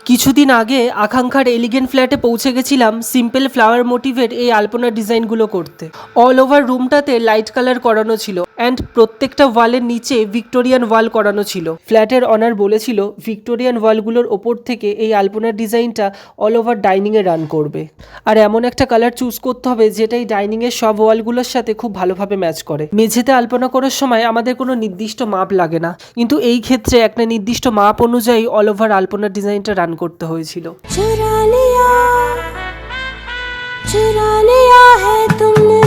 কিছুদিন আগে আকাঙ্ক্ষার এলিগেন্ট ফ্ল্যাটে পৌঁছে গেছিলাম সিম্পল ফ্লাওয়ার মোটিভের এই আলপনার ডিজাইনগুলো করতে। অল ওভার রুমটাতে লাইট কালার করানো ছিল অ্যান্ড প্রত্যেকটা ওয়ালের নিচে ভিক্টোরিয়ান ওয়াল করানো ছিল। ফ্ল্যাটের অনার বলেছিল ভিক্টোরিয়ান ওয়ালগুলোর ওপর থেকে এই আলপনার ডিজাইনটা অল ওভার ডাইনিংয়ে রান করবে, আর এমন একটা কালার চুজ করতে হবে যেটা এই ডাইনিংয়ের সব ওয়ালগুলোর সাথে খুব ভালোভাবে ম্যাচ করে। মেঝেতে আলপনা করার সময় আমাদের কোনো নির্দিষ্ট মাপ লাগে না, কিন্তু এই ক্ষেত্রে একটা নির্দিষ্ট মাপ অনুযায়ী অল ওভার আলপনার ডিজাইনটা রান করতে হয়েছিল। चुरा लिया है तुमने